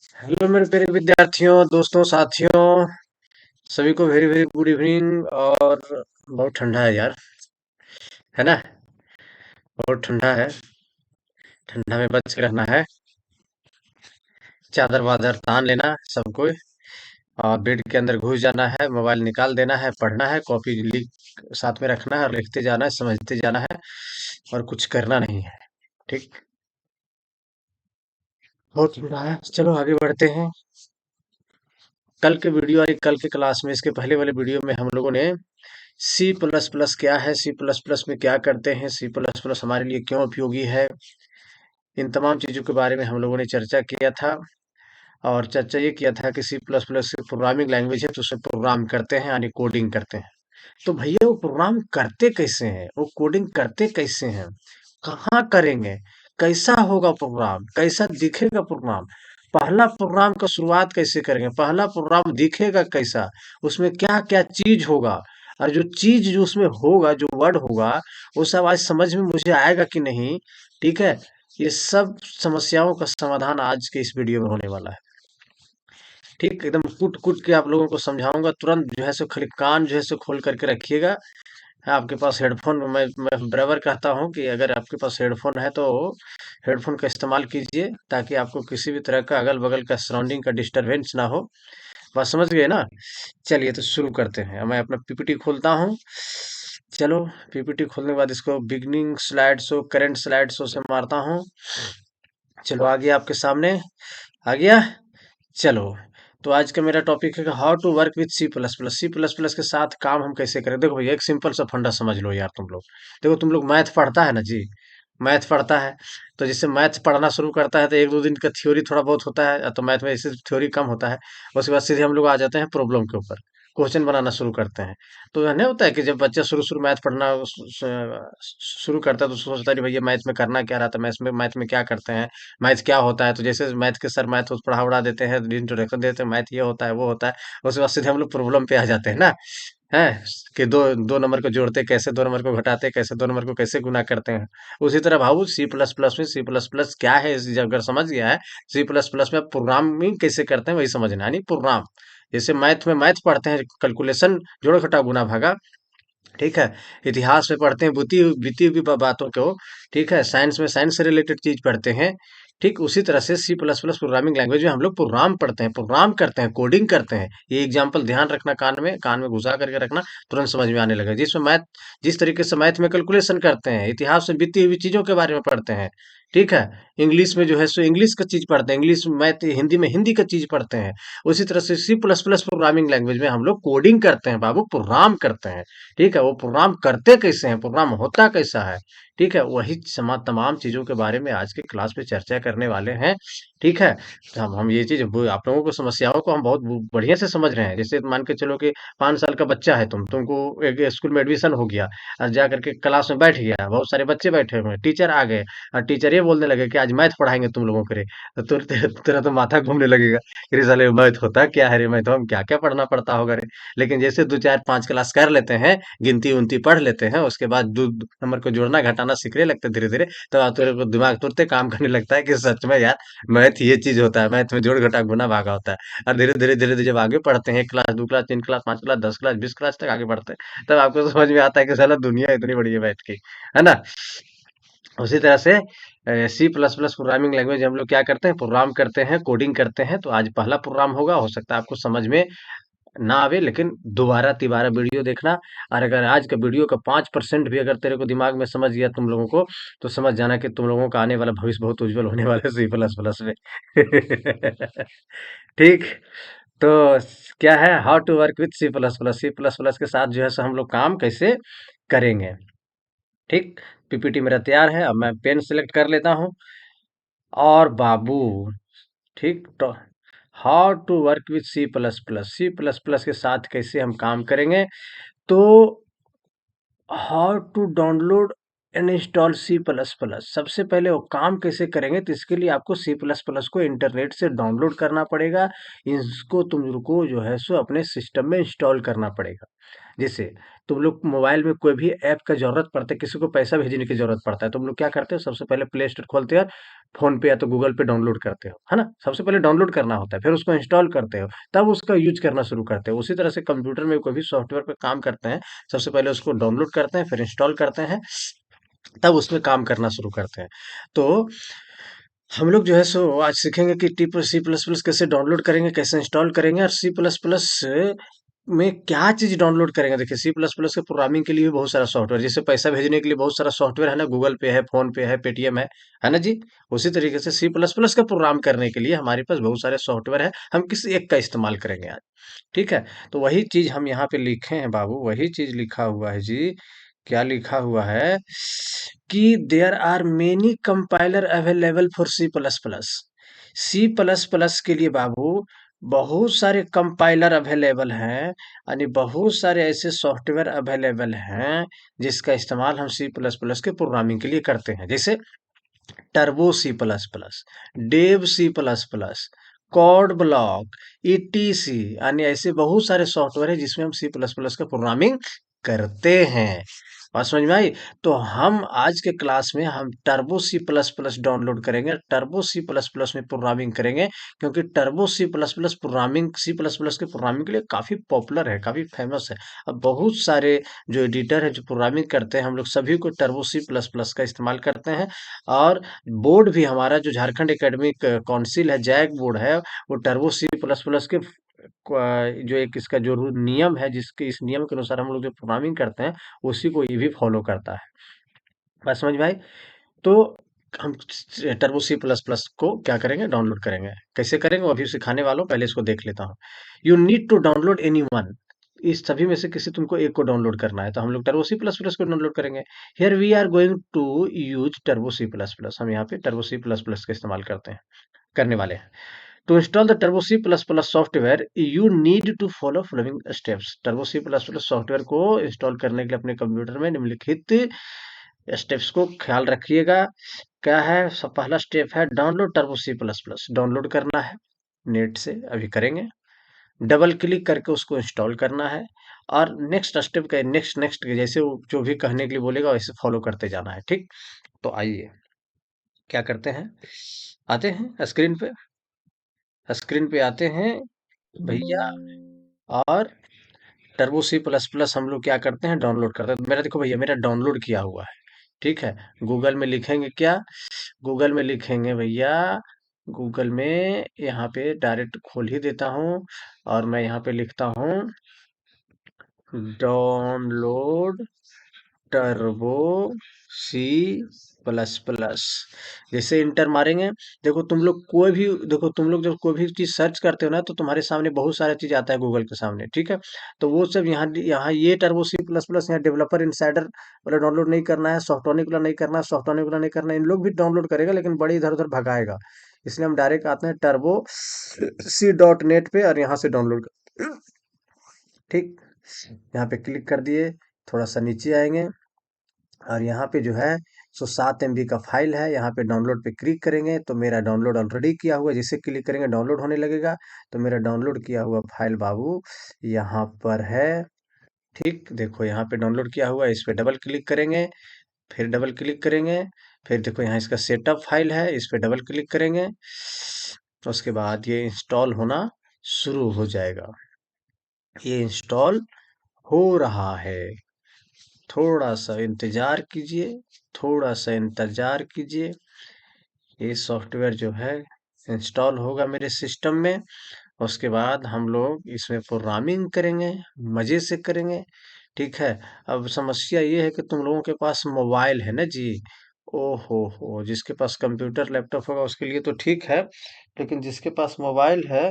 Hello मेरे प्यारे विद्यार्थियों, दोस्तों, साथियों, सभी को वेरी वेरी गुड इवनिंग। और बहुत ठंडा है यार, है ना? बहुत ठंडा है। ठंडा में बच के रहना है। चादर वादर तान लेना सबको। और बेड के अंदर घुस जाना है, मोबाइल निकाल देना है, पढ़ना है, कॉपी लिख साथ में रखना है और लिखते जाना है, समझते जाना है और कुछ करना नहीं है। ठीक। बहुत ठंडा है, चलो आगे बढ़ते हैं। कल के वीडियो और कल के क्लास में, इसके पहले वाले वीडियो में हम लोगों ने सी प्लस प्लस क्या है, सी प्लस प्लस में क्या करते हैं, सी प्लस प्लस हमारे लिए क्यों उपयोगी है, इन तमाम चीज़ों के बारे में हम लोगों ने चर्चा किया था। और चर्चा ये किया था कि C plus plus programming language है, तो उसे प्रोग्राम करते हैं यानी कोडिंग करते हैं। तो भैया वो प्रोग्राम करते कैसे हैं, वो कोडिंग करते कैसे हैं, कहाँ करेंगे, कैसा होगा प्रोग्राम, कैसा दिखेगा प्रोग्राम, पहला प्रोग्राम का शुरुआत कैसे करेंगे, पहला प्रोग्राम दिखेगा कैसा, उसमें क्या क्या चीज होगा, और जो चीज जो उसमें होगा, जो वर्ड होगा, वो सब आज समझ में मुझे आएगा कि नहीं। ठीक है। ये सब समस्याओं का समाधान आज के इस वीडियो में होने वाला है। ठीक, एकदम कूट कूट के आप लोगों को समझाऊंगा। तुरंत जो है सो खाली कान जो है सो खोल करके रखिएगा। है आपके पास हेडफोन, मैं बराबर कहता हूँ कि अगर आपके पास हेडफोन है तो हेडफोन का इस्तेमाल कीजिए, ताकि आपको किसी भी तरह का अगल बगल का सराउंडिंग का डिस्टरबेंस ना हो। बात समझ गए ना? चलिए तो शुरू करते हैं। अब मैं अपना पीपीटी खोलता हूँ। चलो, पीपीटी खोलने के बाद इसको beginning slide show, current slide show से मारता हूँ। चलो आ गया आपके सामने, आ गया। चलो, तो आज का मेरा टॉपिक है how to work with C plus plus. C plus plus के साथ काम हम कैसे करें। देखो भैया, एक सिंपल सा फंडा समझ लो यार तुम लोग। देखो, तुम लोग मैथ पढ़ता है ना जी, मैथ पढ़ता है। तो जिससे मैथ पढ़ना शुरू करता है तो एक दो दिन का थ्योरी थोड़ा बहुत होता है, तो मैथ में इससे थ्योरी कम होता है। उसके बाद सीधे हम लोग आ जाते हैं प्रॉब्लम के ऊपर, क्वेश्चन बनाना शुरू करते हैं। तो नहीं होता है कि जब बच्चा शुरू शुरू मैथ पढ़ना शुरू करता है तो सोचता है, "अरे भैया मैथ में करना क्या रहता है, मैथ में क्या करते हैं, मैथ क्या होता है।" तो जैसे मैथ के सर मैथ पढ़ा उड़ा देते हैं, इंट्रोडक्शन देते हैं, मैथ ये होता है वो होता है। उसके बाद सीधे हम लोग प्रॉब्लम पे आ जाते हैं ना। है कि दो दो नंबर को जोड़ते कैसे, दो नंबर को घटाते कैसे, दो नंबर को कैसे गुना करते हैं। उसी तरह भाऊ सी प्लस प्लस में सी प्लस प्लस क्या है, अगर समझ गया है, सी प्लस प्लस में प्रोग्रामिंग कैसे करते हैं वही समझना है, नहीं प्रोग्राम। जैसे मैथ में मैथ पढ़ते हैं, कैलकुलेशन, जोड़ घटा गुना भागा। ठीक है। इतिहास में पढ़ते हैं बीती बीती हुई बातों को। ठीक है। साइंस में साइंस से रिलेटेड चीज पढ़ते हैं। ठीक उसी तरह से C plus plus programming language में हम लोग प्रोग्राम पढ़ते हैं, प्रोग्राम करते हैं, कोडिंग करते हैं। ये एग्जांपल ध्यान रखना, कान में घुसा करके रखना, तुरंत समझ में आने लगेगा। जिसमें मैथ, जिस तरीके से मैथ में कैलकुलेशन करते हैं, इतिहास में बीती हुई चीजों के बारे में पढ़ते हैं। ठीक है। इंग्लिश में जो है सो इंग्लिश का चीज पढ़ते हैं, इंग्लिश मैथ हिंदी में हिंदी का चीज पढ़ते हैं। उसी तरह से C plus plus programming language में हम लोग कोडिंग करते हैं बाबू, प्रोग्राम करते हैं। ठीक है। वो प्रोग्राम करते कैसे हैं, प्रोग्राम होता कैसा है। ठीक है। वही तमाम चीजों के बारे में आज के क्लास में चर्चा करने वाले हैं। ठीक है। तो हम ये चीज आप लोगों को समस्याओं को हम बहुत बढ़िया से समझ रहे हैं। जैसे मान के चलो कि 5 साल का बच्चा है, तुमको एक स्कूल में एडमिशन हो गया, और जा करके क्लास में बैठ गया, बहुत सारे बच्चे बैठे हुए हैं, टीचर आ गए और टीचर ये बोलने लगे कि आज मैथ पढ़ाएंगे तुम लोगों के लिए। तो तेरा तो माथा घूमने लगेगा कि रे साले मैथ होता क्या है रे, मैथ हम क्या क्या पढ़ना पड़ता होगा रे। लेकिन जैसे 2 4 5 क्लास कर लेते हैं, गिनती उनती पढ़ लेते हैं, उसके बाद दो दो नंबर को जोड़ना घटाना सीखने लगते हैं धीरे धीरे, तो अब तेरे को दिमाग तुरंत काम करने लगता है कि सच में यार मैथ ये चीज होता है, मैथ में जोड़ घटा गुना भागा होता है। और धीरे धीरे धीरे धीरे जब आगे पढ़ते हैं, 1 class 2 class 3 class 5 class 10 class 20 class तक आगे बढ़ते हैं, तब आपको समझ में आता है कि साला दुनिया इतनी बड़ी है मैथ की, है ना। उसी तरह से C plus plus programming language हम लोग क्या करते हैं, प्रोग्राम करते हैं, कोडिंग करते हैं। तो आज पहला प्रोग्राम होगा, हो सकता है आपको समझ में ना आवे, लेकिन दोबारा तिबारा वीडियो देखना। और अगर आज का वीडियो का 5% भी अगर तेरे को दिमाग में समझ गया तुम लोगों को, तो समझ जाना कि तुम लोगों का आने वाला भविष्य बहुत उज्जवल होने वाला है सी प्लस प्लस में। ठीक। तो क्या है, how to work with C plus plus. C plus plus के साथ जो है सो हम लोग काम कैसे करेंगे। ठीक। पीपीटी मेरा तैयार है, अब मैं पेन सिलेक्ट कर लेता हूँ। और बाबू, ठीक, तो how to work with C plus plus, C plus plus के साथ कैसे हम काम करेंगे। तो how to download install C plus plus. सबसे पहले वो काम कैसे करेंगे, तो इसके लिए आपको सी प्लस प्लस को इंटरनेट से डाउनलोड करना पड़ेगा। इसको तुमको जो है सो अपने सिस्टम में इंस्टॉल करना पड़ेगा। जैसे तुम लोग मोबाइल में कोई भी ऐप का जरूरत पड़ता है, किसी को पैसा भेजने की जरूरत पड़ता है, तुम लोग क्या करते हो, सबसे पहले प्ले स्टोर खोलते हो, फोन पे या तो गूगल पे डाउनलोड करते हो, है ना। सबसे पहले डाउनलोड करना होता है, फिर उसको इंस्टॉल करते हो, तब उसका यूज करना शुरू करते हो। उसी तरह से कंप्यूटर में कोई भी सॉफ्टवेयर पे काम करते हैं, सबसे पहले उसको डाउनलोड करते हैं, फिर इंस्टॉल करते हैं, तब उसमें काम करना शुरू करते हैं। तो हम लोग जो है सो आज सीखेंगे कि टी सी प्लस प्लस कैसे डाउनलोड करेंगे, कैसे इंस्टॉल करेंगे, और सी प्लस प्लस में क्या चीज डाउनलोड करेंगे। देखिए, सी प्लस प्लस के प्रोग्रामिंग के लिए भी बहुत सारा सॉफ्टवेयर, जैसे पैसा भेजने के लिए बहुत सारा सॉफ्टवेयर है ना, गूगल पे है, फोन पे है, पेटीएम है ना जी। उसी तरीके से सी प्लस प्लस का प्रोग्राम करने के लिए हमारे पास बहुत सारे सॉफ्टवेयर है, हम किसी एक का इस्तेमाल करेंगे आज। ठीक है। तो वही चीज हम यहाँ पे लिखे हैं बाबू, वही चीज लिखा हुआ है जी। क्या लिखा हुआ है कि there are many compiler available for C plus plus. C plus plus के लिए बाबू बहुत सारे कंपाइलर अवेलेबल हैं, यानी बहुत सारे ऐसे सॉफ्टवेयर अवेलेबल हैं जिसका इस्तेमाल हम सी प्लस प्लस के प्रोग्रामिंग के लिए करते हैं। जैसे turbo C plus plus, Dev C plus plus, code block, ETC, यानी ऐसे बहुत सारे सॉफ्टवेयर है जिसमें हम सी प्लस प्लस का प्रोग्रामिंग करते हैं। बात समझ में आई। तो हम आज के क्लास में हम turbo C plus plus download करेंगे, टर्बो सी प्लस प्लस में प्रोग्रामिंग करेंगे, क्योंकि turbo C plus plus programming, C plus plus के प्रोग्रामिंग के लिए काफी पॉपुलर है, काफी फेमस है। अब बहुत सारे जो एडिटर है, जो प्रोग्रामिंग करते हैं, हम लोग सभी को टर्बो सी प्लस प्लस का इस्तेमाल करते हैं। और बोर्ड भी हमारा जो झारखंड एकेडमिक काउंसिल है, जैक बोर्ड है, वो टर्बो सी प्लस प्लस के जो एक इसका जो नियम है, जिसके इस नियम के अनुसार हम लोग जो प्रोग्रामिंग करते हैं, उसी को ये भी फॉलो करता है। बात समझ में आई। तो हम टर्बो सी प्लस प्लस को क्या करेंगे, डाउनलोड करेंगे। कैसे करेंगे वो अभी सिखाने वाला हूं, पहले इसको देख लेता हूँ। You need to download any one. इस सभी में से किसी तुमको एक को डाउनलोड करना है, तो हम लोग टर्बो सी प्लस प्लस को डाउनलोड करेंगे। Here we are going to use turbo C plus plus. हम यहाँ पे टर्बो सी प्लस प्लस का इस्तेमाल करने वाले हैं। To install the Turbo C++ software you need to follow following steps। Turbo C++ software को इंस्टॉल करने के लिए अपने कंप्यूटर में निम्नलिखित स्टेप्स को ख्याल रखिएगा। क्या है, सब पहला स्टेप है डाउनलोड टर्बो C++। डाउनलोड करना है नेट से, अभी करेंगे। डबल क्लिक करके उसको इंस्टॉल करना है, और नेक्स्ट स्टेप का नेक्स्ट नेक्स्ट जैसे वो जो भी कहने के लिए बोलेगा वैसे फॉलो करते जाना है। ठीक। तो आइए क्या करते हैं, आते हैं स्क्रीन पे। स्क्रीन पे आते हैं भैया, और टर्बो सी प्लस प्लस हम लोग क्या करते हैं, डाउनलोड करते हैं। तो मेरा देखो भैया, मेरा डाउनलोड किया हुआ है। ठीक है। गूगल में लिखेंगे क्या, गूगल में लिखेंगे भैया, गूगल में यहाँ पे डायरेक्ट खोल ही देता हूँ, और मैं यहाँ पे लिखता हूँ download turbo C plus plus. जैसे इंटर मारेंगे, देखो तुम लोग कोई भी, देखो तुम लोग जब कोई भी चीज सर्च करते हो ना, तो तुम्हारे सामने बहुत सारा चीज आता है गूगल के सामने। ठीक है। तो वो सब यहाँ यहाँ ये टर्बो सी प्लस प्लस, यहाँ डेवलपर इंसाइडर वाला डाउनलोड नहीं करना है, सॉफ्टॉनिक वाला नहीं करना है, सॉफ्टॉनिक वाला नहीं करना है। इन लोग भी डाउनलोड करेगा, लेकिन बड़ी इधर उधर भगाएगा। इसलिए हम डायरेक्ट आते हैं टर्बो C.net पे, और यहाँ से डाउनलोड कर। ठीक। यहाँ पे क्लिक कर दिए, थोड़ा सा नीचे आएंगे, और यहाँ पे जो है सो 7 MB का फाइल है, यहाँ पे डाउनलोड पे क्लिक करेंगे तो मेरा डाउनलोड ऑलरेडी किया हुआ है, जैसे क्लिक करेंगे डाउनलोड होने लगेगा। तो मेरा डाउनलोड किया हुआ फाइल बाबू यहाँ पर है। ठीक, देखो यहाँ पे डाउनलोड किया हुआ है, इस पे डबल क्लिक करेंगे, फिर डबल क्लिक करेंगे, फिर देखो यहाँ इसका सेटअप फाइल है, इस पे डबल क्लिक करेंगे, तो उसके बाद ये इंस्टॉल होना शुरू हो जाएगा। ये इंस्टॉल हो रहा है, थोड़ा सा इंतजार कीजिए, थोड़ा सा इंतजार कीजिए। ये सॉफ्टवेयर जो है इंस्टॉल होगा मेरे सिस्टम में, उसके बाद हम लोग इसमें प्रोग्रामिंग करेंगे, मजे से करेंगे। ठीक है। अब समस्या ये है कि तुम लोगों के पास मोबाइल है ना जी। ओ हो, जिसके पास कंप्यूटर लैपटॉप होगा उसके लिए तो ठीक है, लेकिन जिसके पास मोबाइल है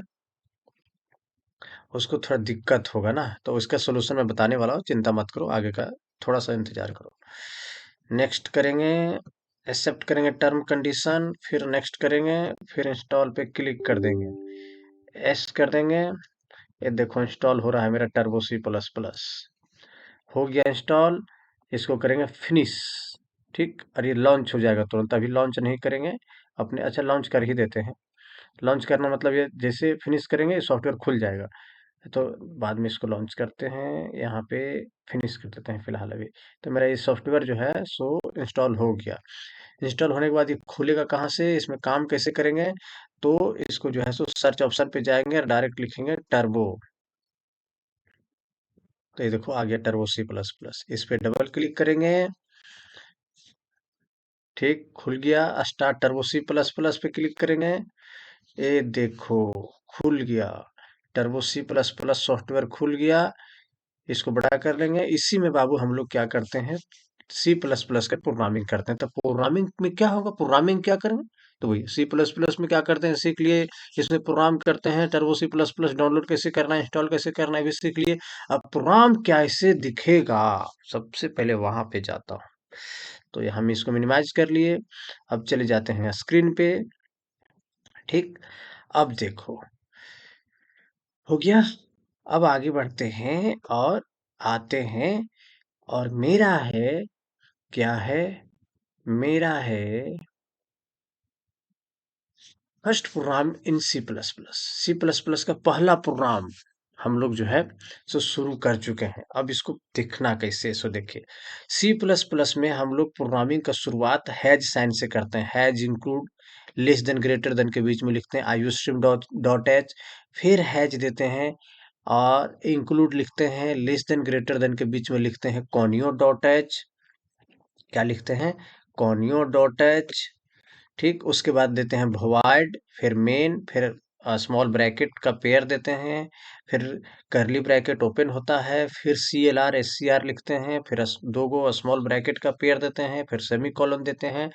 उसको थोड़ा दिक्कत होगा ना। तो उसका सोल्यूशन मैं बताने वाला हूँ, चिंता मत करो, आगे का थोड़ा सा इंतजार करो। नेक्स्ट करेंगे, एक्सेप्ट करेंगे टर्म कंडीशन, फिर नेक्स्ट करेंगे, फिर इंस्टॉल पे क्लिक कर देंगे, एस कर देंगे। ये देखो इंस्टॉल हो रहा है मेरा टर्बो C++। हो गया इंस्टॉल। इसको करेंगे फिनिश। ठीक, और ये लॉन्च हो जाएगा तुरंत। अभी लॉन्च नहीं करेंगे अपने, अच्छा लॉन्च कर ही देते हैं। लॉन्च करना मतलब ये जैसे फिनिश करेंगे सॉफ्टवेयर खुल जाएगा, तो बाद में इसको लॉन्च करते हैं। यहाँ पे फिनिश कर देते हैं फिलहाल अभी। तो मेरा ये सॉफ्टवेयर जो है सो इंस्टॉल हो गया। इंस्टॉल होने के बाद ये खुलेगा कहाँ से, इसमें काम कैसे करेंगे, तो इसको जो है सो सर्च ऑप्शन पे जाएंगे और डायरेक्ट लिखेंगे टर्बो। तो ये देखो आ गया टर्बो सी प्लस प्लस, इस पे डबल क्लिक करेंगे। ठीक, खुल गया। Start turbo C plus plus पे क्लिक करेंगे। ये देखो खुल गया, turbo C plus plus software खुल गया। इसको बड़ा कर लेंगे। इसी में बाबू हम लोग क्या करते हैं, सी प्लस प्लस का प्रोग्रामिंग करते हैं। तो प्रोग्रामिंग में क्या होगा, प्रोग्रामिंग क्या करेंगे, तो वही सी प्लस प्लस में क्या करते हैं सीख लिए। इसमें प्रोग्राम करते हैं, turbo C plus plus download कैसे करना है, इंस्टॉल कैसे करना है भी सीख लिए। अब प्रोग्राम कैसे दिखेगा, सबसे पहले वहां पे जाता हूँ। तो ये हम इसको मिनिमाइज कर लिए। अब चले जाते हैं स्क्रीन पे। ठीक, अब देखो हो गया। अब आगे बढ़ते हैं और आते हैं, और मेरा है, क्या है, मेरा है first program in C plus plus. C plus plus का पहला प्रोग्राम हम लोग जो है सो शुरू कर चुके हैं। अब इसको देखना कैसे, सो देखिए सी प्लस प्लस में हम लोग प्रोग्रामिंग का शुरुआत हैज साइन से करते हैं। Hash include less than greater than के बीच में लिखते हैं IU stream dot dot H, फिर हैज देते हैं, और इंक्लूड लिखते हैं, लेस देन ग्रेटर देन के बीच में लिखते हैं कॉनियो डॉट एच। क्या लिखते हैं, कॉनियो डॉट एच। ठीक, उसके बाद देते हैं void, फिर मेन, फिर स्मॉल ब्रैकेट का पेयर देते हैं, फिर करली ब्रैकेट ओपन होता है, फिर C L R S C R लिखते हैं, फिर दो गो स्मॉल ब्रैकेट का पेयर देते हैं, फिर सेमी कॉलन देते हैं,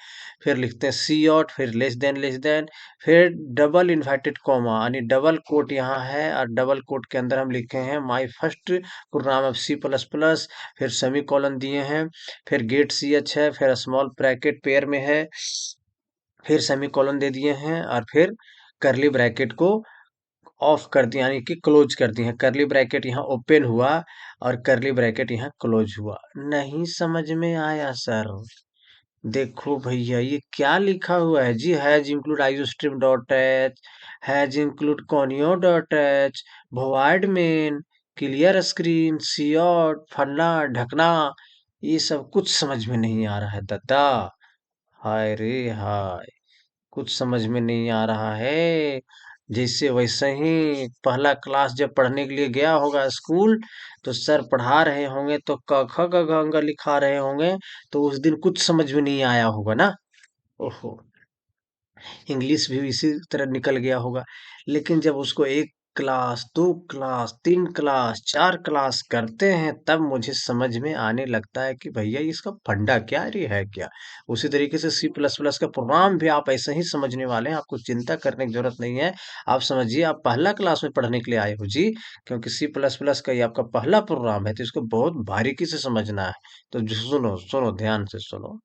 फिर लिखते हैं सी ऑट, फिर लेस देन, फिर डबल इन्वर्टेड कॉमा यानी डबल कोट यहाँ है, और डबल कोट के अंदर हम लिखे हैं my first program of C plus plus, फिर सेमी कॉलन दिए हैं, फिर गेट सी एच है, फिर स्मॉल ब्रैकेट पेयर में है, फिर सेमीकोलन दे दिए हैं, और फिर करली ब्रैकेट को ऑफ कर दिया यानी कि क्लोज कर दिए हैं। करली ब्रैकेट यहाँ ओपन हुआ और करली ब्रैकेट यहाँ क्लोज हुआ। नहीं समझ में आया सर, देखो भैया ये क्या लिखा हुआ है जी, hash include iostream dot h, hash include conio dot h, void main, clear screen, cout, फन्ना ढकना, ये सब कुछ समझ में नहीं आ रहा है दादा। हाय रे हाय, कुछ समझ में नहीं आ रहा है। जैसे वैसे ही पहला क्लास जब पढ़ने के लिए गया होगा स्कूल, तो सर पढ़ा रहे होंगे तो क ख ग घ अंग लिखा रहे होंगे, तो उस दिन कुछ समझ में नहीं आया होगा ना। ओहो, इंग्लिश भी इसी तरह निकल गया होगा। लेकिन जब उसको एक क्लास, दो क्लास, तीन क्लास, चार क्लास करते हैं, तब मुझे समझ में आने लगता है कि भैया इसका फंडा क्या है, ये है क्या। उसी तरीके से सी प्लस प्लस का प्रोग्राम भी आप ऐसे ही समझने वाले हैं, आपको चिंता करने की जरूरत नहीं है। आप समझिए आप पहला क्लास में पढ़ने के लिए आए हो जी, क्योंकि सी प्लस प्लस का ये आपका पहला प्रोग्राम है, तो इसको बहुत बारीकी से समझना है। तो सुनो सुनो ध्यान से सुनो।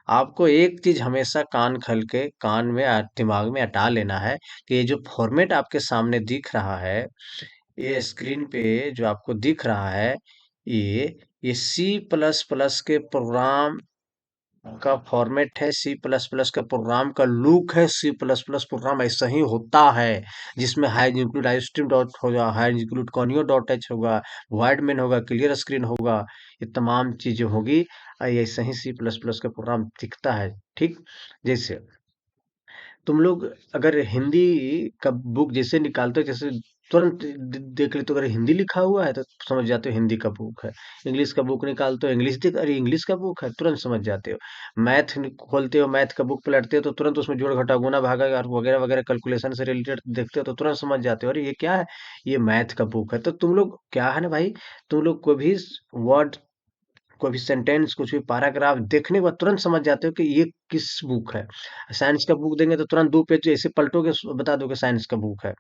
आपको एक चीज हमेशा कान खल के कान में दिमाग में अटा लेना है कि ये जो फॉर्मेट आपके सामने दिख रहा है, ये स्क्रीन पे जो आपको दिख रहा है, ये सी प्लस प्लस के प्रोग्राम का फॉर्मेट है। सी प्लस प्लस का प्रोग्राम का लुक है। सी प्लस प्लस प्रोग्राम ऐसा ही होता है, जिसमें हाइज इंक्लूड आईस्ट्रीम डॉट होगा, hash include conio dot H होगा, वाइड मेन होगा, क्लियर स्क्रीन होगा, ये तमाम चीजें होगी। ऐसा ही सी प्लस प्लस का प्रोग्राम दिखता है। ठीक, जैसे तुम लोग अगर हिंदी का बुक जैसे निकालते हो, जैसे तुरंत देख लेते हो, अगर हिंदी लिखा हुआ है तो समझ जाते हो हिंदी का बुक है। इंग्लिश का बुक निकालते हो, इंग्लिश देख अरे इंग्लिश का बुक है, तुरंत समझ जाते हो। खोलते हो, मैथ का बुक पलटते हो, तो तुरंत उसमें जोड़ घटा गुना भागा और वगैरह वगैरह कैलकुलेशन से रिलेटेड देखते हो, तो तुरंत समझ जाते हो अरे ये क्या है, ये मैथ का बुक है। तो तुम लोग क्या है ना भाई, तुम लोग कोई भी वर्ड, कोई भी सेंटेंस, कुछ भी पैराग्राफ देखने के बाद तुरंत समझ जाते हो कि ये किस बुक है। साइंस का बुक देंगे तो तुरंत दो पेज ऐसे पलटोगे, बता दोगे साइंस का बुक है।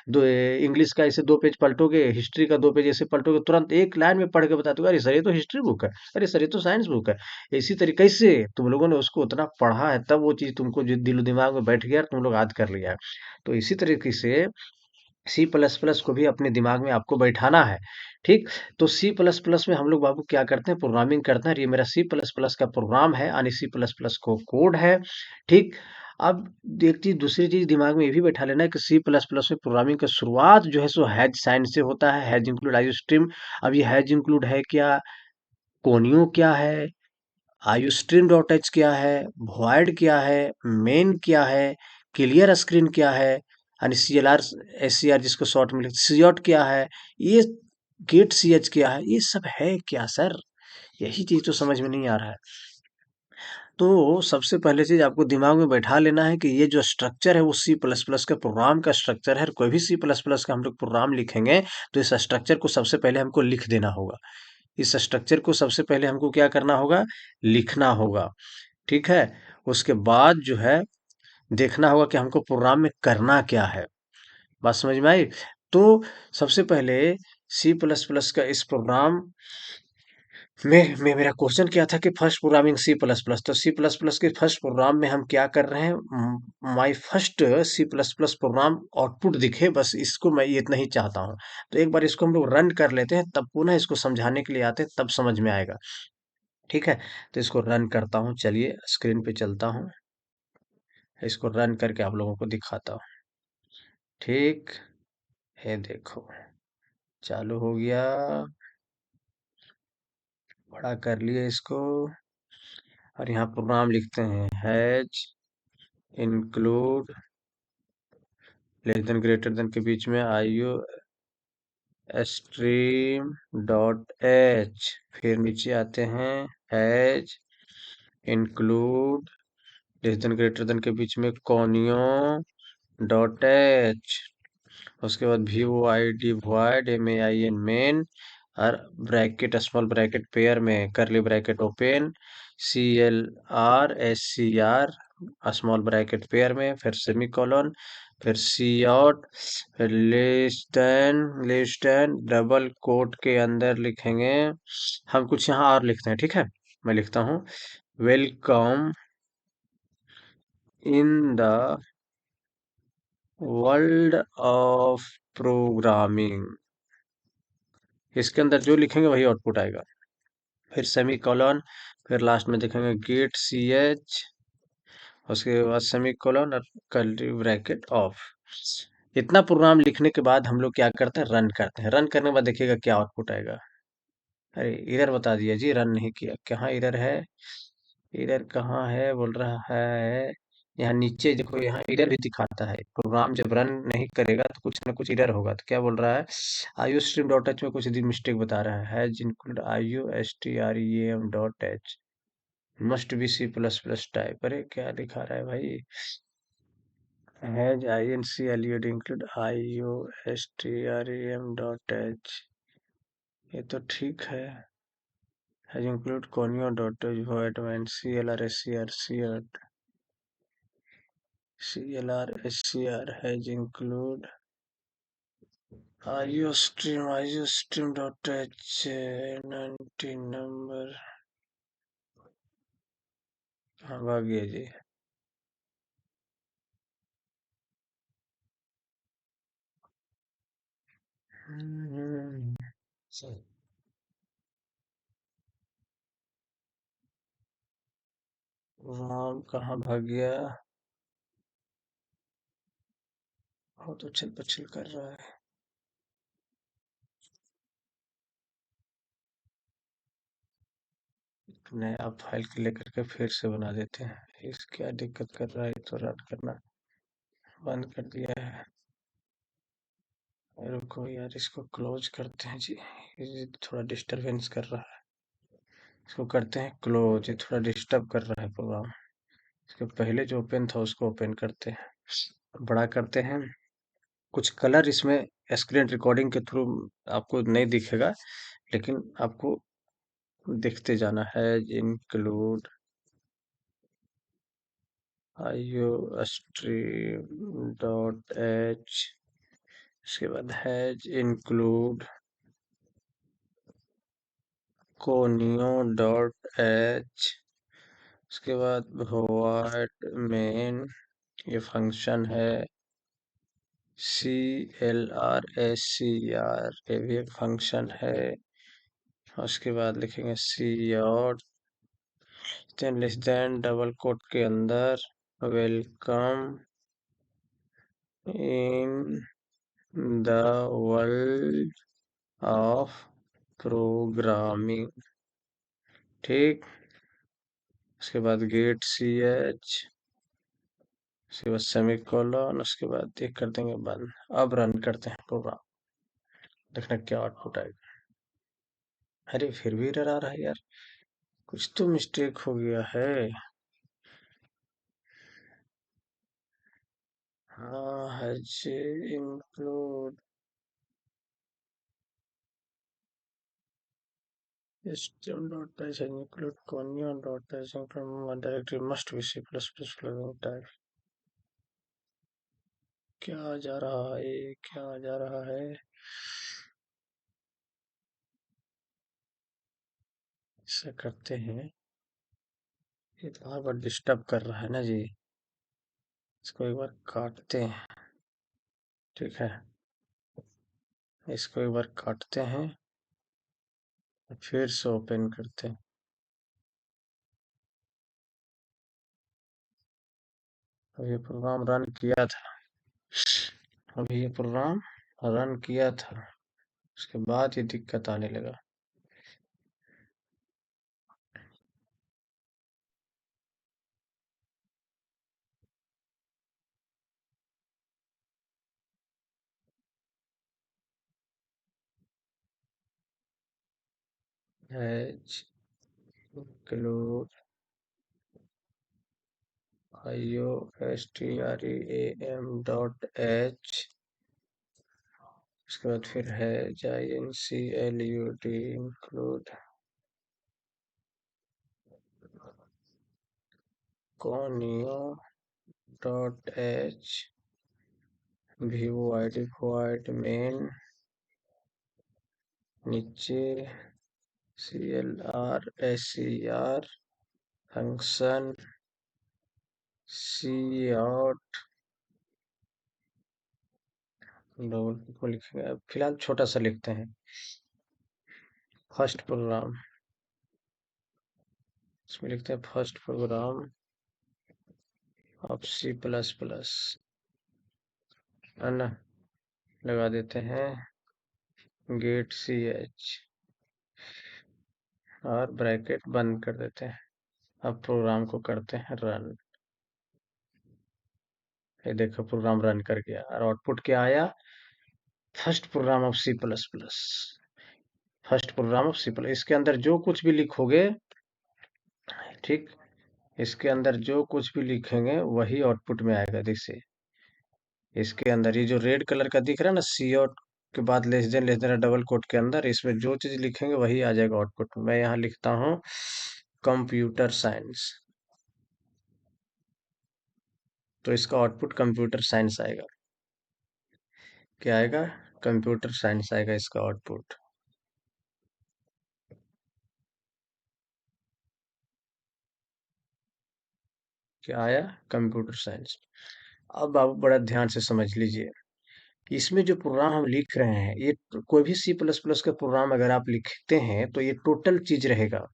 दो इंग्लिश का ऐसे दो पेज पलटोगे, हिस्ट्री का दो पेज ऐसे पलटोगे, तुरंत एक लाइन में पढ़ के बता दोगे अरे सर ये तो हिस्ट्री बुक है, अरे सर ये तो साइंस बुक है। इसी तरीके से तुम लोगों ने उसको उतना पढ़ा है, तब वो चीज तुमको जो दिलो दिमाग में बैठ गया, तुम लोग याद कर लिया है। तो इसी तरीके से सी प्लस प्लस को भी अपने दिमाग में आपको बैठाना है। ठीक। तो सी प्लस प्लस में हम लोग बाबू क्या करते हैं, प्रोग्रामिंग करते हैं। और ये मेरा सी प्लस प्लस का प्रोग्राम है, यानी सी प्लस प्लस को कोड है। ठीक। अब एक चीज, दूसरी चीज दिमाग में ये भी बैठा लेना है कि सी प्लस प्लस में प्रोग्रामिंग का शुरुआत जो है सो हैज साइन से होता है, हैज इंक्लूड आई स्ट्रीम। अब ये हैज इंक्लूड है क्या, कोनियो क्या है, आईस्ट्रीम डॉट एच क्या है, वॉइड क्या है, मेन क्या है, क्लियर स्क्रीन क्या है, यानी C L R S C R जिसको शॉर्ट में लिखते सी आउट क्या है, ये गेट सी एच क्या है, ये सब है क्या सर? यही चीज तो समझ में नहीं आ रहा है। तो सबसे पहले चीज आपको दिमाग में बैठा लेना है कि ये जो स्ट्रक्चर है वो सी प्लस प्लस का प्रोग्राम का स्ट्रक्चर है। कोई भी सी प्लस प्लस का हम लोग प्रोग्राम लिखेंगे तो इस स्ट्रक्चर को सबसे पहले हमको लिख देना होगा। इस स्ट्रक्चर को सबसे पहले हमको क्या करना होगा, लिखना होगा। ठीक है। उसके बाद जो है देखना होगा कि हमको प्रोग्राम में करना क्या है। बात समझ में आई? तो सबसे पहले सी प्लस प्लस का इस प्रोग्राम में मेरा क्वेश्चन क्या था कि first programming C plus plus, तो सी प्लस प्लस के फर्स्ट प्रोग्राम में हम क्या कर रहे हैं, my first C plus plus program output दिखे, बस इसको मैं ये इतना ही चाहता हूँ। तो एक बार इसको हम लोग रन कर लेते हैं, तब पुनः इसको समझाने के लिए आते हैं, तब समझ में आएगा। ठीक है। तो इसको रन करता हूँ, चलिए स्क्रीन पे चलता हूँ, इसको रन करके आप लोगों को दिखाता हूँ। ठीक है, देखो चालू हो गया, बड़ा कर लिए इसको। और यहाँ प्रोग्राम लिखते हैं hash include less than greater than के बीच में आईओ स्ट्रीम डॉट एच, फिर नीचे आते हैं hash include less than greater than के बीच में कोनियो डॉट एच, उसके बाद V O I D void M A I N main, और ब्रैकेट स्मॉल ब्रैकेट पेयर में curly bracket open, C L R S C R small bracket pair में, फिर semicolon, फिर cout, फिर less than double quote के अंदर लिखेंगे हम, कुछ यहाँ और लिखते हैं। ठीक है, मैं लिखता हूँ welcome in the world of programming. इसके अंदर जो लिखेंगे वही आउटपुट आएगा। फिर सेमी कॉलन, फिर लास्ट में देखेंगे गेट सी एच, उसके बाद सेमी कॉलन और कर्ली ब्रैकेट ऑफ। इतना प्रोग्राम लिखने के बाद हम लोग क्या करते हैं, रन करते हैं। रन करने के बाद देखिएगा क्या आउटपुट आएगा। अरे एरर बता दिया जी, रन नहीं किया, कहाँ एरर है, एरर कहाँ है, बोल रहा है यहाँ नीचे देखो, यहाँ एरर भी दिखाता है। प्रोग्राम जब रन नहीं करेगा तो कुछ ना कुछ एरर होगा। तो क्या बोल रहा है, आईओ स्ट्रीम डॉट एच में कुछ मिस्टेक बता रहा है, has include I O S T R E M dot H must be C plus plus type. अरे क्या दिखा रहा है भाई, has I N C L U D include I O S T R E M dot H, ये तो ठीक है। Has include conio dot H void main C L R S C R C R CLR SCR has include iostream dot 19 number. हाँ भाग गया जी। हम्म, राम कहाँ भाग गया, बहुत उछल पछल कर रहा है। नया फाइल लेकर के फिर से बना देते हैं, इस क्या दिक्कत कर रहा है, तो रन करना बंद कर दिया है। रुको यार, इसको क्लोज करते हैं जी, ये थोड़ा डिस्टरबेंस कर रहा है। इसको करते हैं क्लोज, ये थोड़ा डिस्टर्ब कर रहा है प्रोग्राम। इसके पहले जो ओपन था उसको ओपन करते हैं, बड़ा करते हैं। कुछ कलर इसमें स्क्रीन रिकॉर्डिंग के थ्रू आपको नहीं दिखेगा, लेकिन आपको देखते जाना है। Include IO stream dot H, उसके बाद has include conio dot H, उसके बाद void मेन, ये फंक्शन है, CLRSCR, ये भी एक फंक्शन है। उसके बाद लिखेंगे सी और लेस देन डबल कोट के अंदर welcome in the world of programming. ठीक, उसके बाद गेट CH, उसके बाद सेमीकोलन, उसके बाद ये कर देंगे बंद। अब रन करते हैं प्रोग्राम, देखना क्या आउटपुट आएगा। अरे फिर भी एरर आ रहा है यार, कुछ तो मिस्टेक हो गया है। हाँ, has include system.h include conio.h include one directory must be C++ floating type। क्या जा रहा है, क्या जा रहा है? ऐसा करते हैं, ये तो बार बार डिस्टर्ब कर रहा है ना जी। इसको एक बार काटते हैं, ठीक है, इसको एक बार काटते हैं, फिर से ओपन करते हैं। अब ये प्रोग्राम रन किया था, अभी ये प्रोग्राम रन किया था, उसके बाद ये दिक्कत आने लगा। H include IOSTREAM.h, उसके बाद फिर है INCLUD include conio.h void main, नीचे CLRSCR फंक्शन cout डबल को लिखेंगे। अब फिलहाल छोटा सा लिखते हैं, फर्स्ट प्रोग्राम, इसमें लिखते हैं फर्स्ट प्रोग्राम ऑफ C++, है ना, लगा देते हैं गेट CH और ब्रैकेट बंद कर देते हैं। अब प्रोग्राम को करते हैं रन। ये देखो प्रोग्राम रन कर गया और आउटपुट क्या आया, first program of C++, first program of C++। इसके अंदर जो कुछ भी लिखोगे, ठीक, इसके अंदर जो कुछ भी लिखेंगे वही आउटपुट में आएगा। जैसे इसके अंदर ये जो रेड कलर का दिख रहा है ना, सी आउट के बाद लेस देन डबल कोट के अंदर, इसमें जो चीज लिखेंगे वही आ जाएगा आउटपुट में। मैं यहाँ लिखता हूँ कंप्यूटर साइंस, तो इसका आउटपुट कंप्यूटर साइंस आएगा। क्या आएगा, कंप्यूटर साइंस आएगा इसका आउटपुट। क्या आया, कंप्यूटर साइंस। अब आप बड़ा ध्यान से समझ लीजिए, इसमें जो प्रोग्राम हम लिख रहे हैं, ये कोई भी C++ का प्रोग्राम अगर आप लिखते हैं तो ये टोटल चीज रहेगा,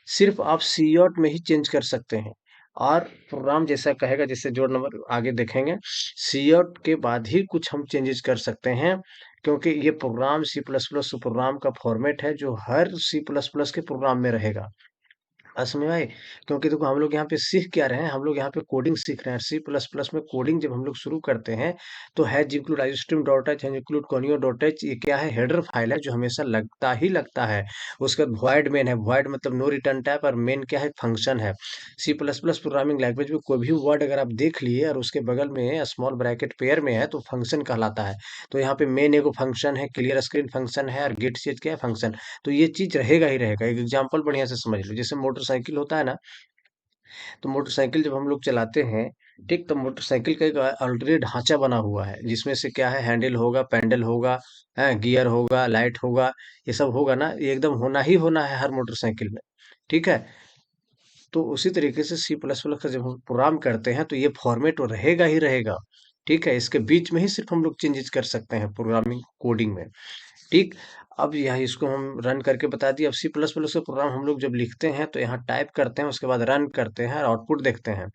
सिर्फ आप सी आउट में ही चेंज कर सकते हैं। और प्रोग्राम जैसा कहेगा, जैसे जोड़ नंबर आगे देखेंगे, सी आउट के बाद ही कुछ हम चेंजेस कर सकते हैं, क्योंकि ये प्रोग्राम C++ प्रोग्राम का फॉर्मेट है जो हर C++ के प्रोग्राम में रहेगा। समझ में आए? क्योंकि देखो हम लोग यहाँ पे सीख क्या रहे हैं, हम लोग यहाँ पे कोडिंग सीख रहे हैं। C++ में कोडिंग जब हम लोग शुरू करते हैं तो hash include iostream dot h, hash include conio dot H, ये क्या है, हेडर फाइल है जो हमेशा लगता ही लगता है। उसके बाद वॉइड मेन है, वॉइड मतलब नो रिटर्न टाइप, और मेन क्या है, फंक्शन है। C++ प्रोग्रामिंग लैंग्वेज में कोई भी वर्ड अगर आप देख लिए और उसके बगल में स्मॉल ब्रैकेट पेयर में है तो फंक्शन कहलाता है। तो यहाँ पे मेन एगो फंक्शन है, क्लियर स्क्रीन फंक्शन है, और गेट चीज क्या है, फंक्शन। तो ये चीज रहेगा ही रहेगा। एक एग्जांपल बढ़िया से समझ लो, जैसे मोटरसाइकिल होता है ना, तो मोटरसाइकिल जब हम लोग चलाते हैं, ठीक, तो मोटरसाइकिल का एक ऑलरेडी ढांचा बना हुआ है, जिसमें से क्या है, हैंडल होगा, पैडल होगा, गियर होगा, लाइट होगा, ये सब होगा ना, ये एकदम होना ही होना है हर मोटरसाइकिल में। ठीक है, तो उसी तरीके से C++ का जब हम प्रोग्राम करते हैं तो ये फॉर्मेट रहेगा ही रहेगा। ठीक है, इसके बीच में ही सिर्फ हम लोग चेंजेस कर सकते हैं प्रोग्रामिंग कोडिंग में। ठीक, अब यह इसको हम रन करके बता दिए। अब सी प्लस प्लस का प्रोग्राम हम लोग जब लिखते हैं तो यहाँ टाइप करते हैं, उसके बाद रन करते हैं और आउटपुट देखते हैं।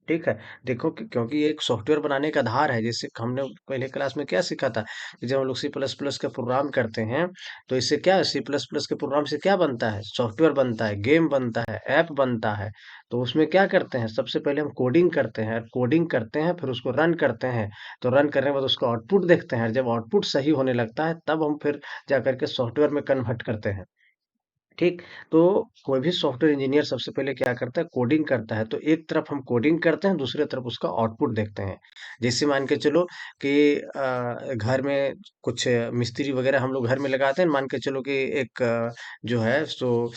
ठीक है, देखो कि क्योंकि ये एक सॉफ्टवेयर बनाने का आधार है, जैसे हमने पहले क्लास में क्या सीखा था कि जब हम लोग सी प्लस प्लस का प्रोग्राम करते हैं तो इससे क्या सी प्लस प्लस के प्रोग्राम से क्या बनता है, सॉफ्टवेयर बनता है, गेम बनता है, ऐप बनता है। तो उसमें क्या करते हैं, सबसे पहले हम कोडिंग करते हैं, कोडिंग करते हैं फिर उसको रन करते हैं। तो रन करने के बाद उसको आउटपुट देखते हैं, जब आउटपुट सही होने लगता है तब हम फिर जा करके सॉफ्टवेयर में कन्वर्ट करते हैं। ठीक, तो कोई भी सॉफ्टवेयर इंजीनियर सबसे पहले क्या करता है, कोडिंग करता है। तो एक तरफ हम कोडिंग करते हैं, दूसरी तरफ उसका आउटपुट देखते हैं। जैसे मान के चलो कि घर में कुछ मिस्त्री वगैरह हम लोग घर में लगाते हैं, मान के चलो कि एक जो है सो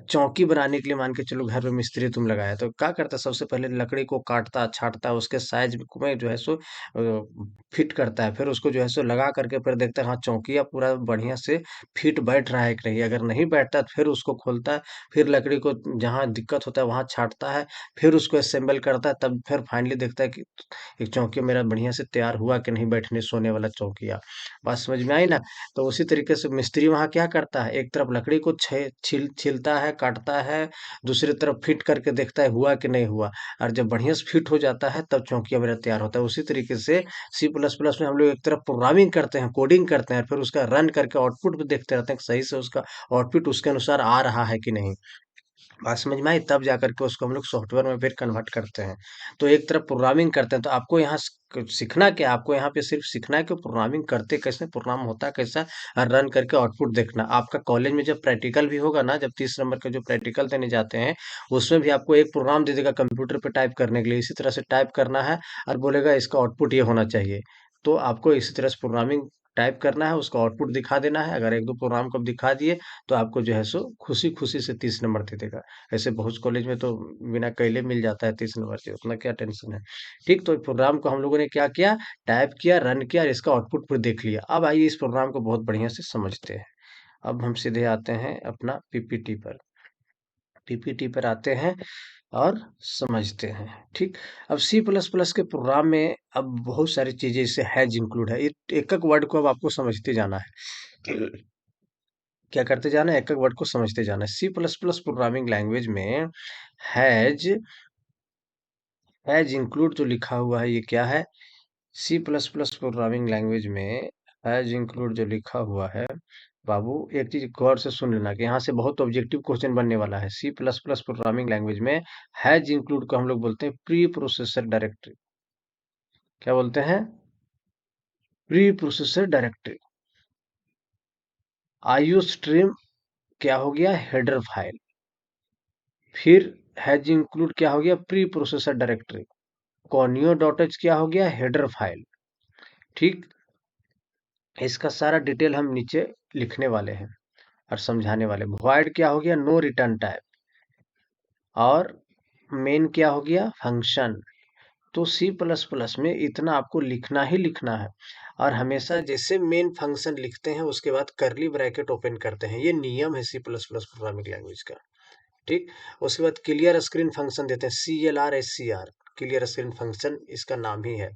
चौकी बनाने के लिए मान के चलो घर में मिस्त्री तुम लगाया, तो क्या करता है, सबसे पहले लकड़ी को काटता छांटता, उसके साइज में जो है सो फिट करता है, फिर उसको जो है सो लगा करके फिर देखता है हाँ चौकिया पूरा बढ़िया से फिट बैठ रहा है कि नहीं। अगर नहीं बैठता तो फिर उसको खोलता है, फिर लकड़ी को जहाँ दिक्कत होता है वहां छांटता है, फिर उसको असेंबल करता है, तब फिर फाइनली देखता है कि एक चौकी मेरा बढ़िया से तैयार हुआ कि नहीं, बैठने सोने वाला चौकिया। बात समझ में आई ना। तो उसी तरीके से मिस्त्री वहां क्या करता है, एक तरफ लकड़ी को छीलता है, काटता है, दूसरी तरफ फिट करके देखता है हुआ कि नहीं हुआ, और जब बढ़िया से फिट हो जाता है तब चौकिया मेरा तैयार होता है। उसी तरीके से सी प्लस प्लस में हम लोग एक तरफ प्रोग्रामिंग करते हैं, कोडिंग करते हैं, फिर उसका रन करके आउटपुट भी देखते रहते हैं कि सही से उसका आउटपुट उसके अनुसार आ रहा है कि नहीं। बात समझ में आई, तब जाकर के उसको हम लोग सॉफ्टवेयर में फिर कन्वर्ट करते हैं। तो एक तरफ प्रोग्रामिंग करते हैं, तो आपको यहाँ सीखना क्या है? आपको यहाँ पे सिर्फ सीखना है कि प्रोग्रामिंग करते कैसे, प्रोग्राम होता कैसा, और रन करके आउटपुट देखना। आपका कॉलेज में जब प्रैक्टिकल भी होगा ना, जब 30 नंबर के जो प्रैक्टिकल देने जाते हैं, उसमें भी आपको एक प्रोग्राम दे देगा कंप्यूटर पे टाइप करने के लिए, इसी तरह से टाइप करना है और बोलेगा इसका आउटपुट ये होना चाहिए। तो आपको इसी तरह से प्रोग्रामिंग टाइप करना है, उसका आउटपुट दिखा देना है। अगर एक दो प्रोग्राम को आप दिखा दिए तो आपको जो है सो खुशी खुशी से 30 नंबर दे देगा। ऐसे बहुत कॉलेज में तो बिना कैले मिल जाता है 30 नंबर से, उतना क्या टेंशन है। ठीक, तो प्रोग्राम को हम लोगों ने क्या किया, टाइप किया, रन किया और इसका आउटपुट फिर देख लिया। अब आइए इस प्रोग्राम को बहुत बढ़िया से समझते हैं। अब हम सीधे आते हैं अपना पीपीटी पर, पीपीटी पर आते हैं और समझते हैं। ठीक, अब सी प्लस प्लस के प्रोग्राम में अब बहुत सारी चीजें इससे हैज इंक्लूड है, एक एक वर्ड को अब आपको समझते जाना है। क्या करते जाना है, एक एक वर्ड को समझते जाना है। C plus plus programming language में हैज हैज इंक्लूड जो लिखा हुआ है ये क्या है, C plus plus programming language में हैज इंक्लूड जो लिखा हुआ है, बाबू एक चीज गौर से सुन लेना कि यहाँ से बहुत ऑब्जेक्टिव क्वेश्चन बनने वाला है। C plus plus programming language में हैज इंक्लूड को हम लोग बोलते हैं प्री प्रोसेसर डायरेक्टरी। क्या बोलते हैं, pre processor directory. IO stream क्या हो गया, हेडर फाइल। फिर हैज इंक्लूड क्या हो गया, pre processor directory. Conio dot H क्या हो गया, हेडर फाइल। ठीक, इसका सारा डिटेल हम नीचे लिखने वाले हैं और समझाने वाले। वॉइड क्या हो गया, नो रिटर्न टाइप। और मेन क्या हो गया, फंक्शन। तो सी प्लस प्लस में इतना आपको लिखना ही लिखना है। और हमेशा जैसे मेन फंक्शन लिखते हैं उसके बाद करली ब्रैकेट ओपन करते हैं, ये नियम है C plus plus programming language का। ठीक, उसके बाद क्लियर स्क्रीन फंक्शन देते हैं, CLR SCR, clear screen function इसका नाम ही है।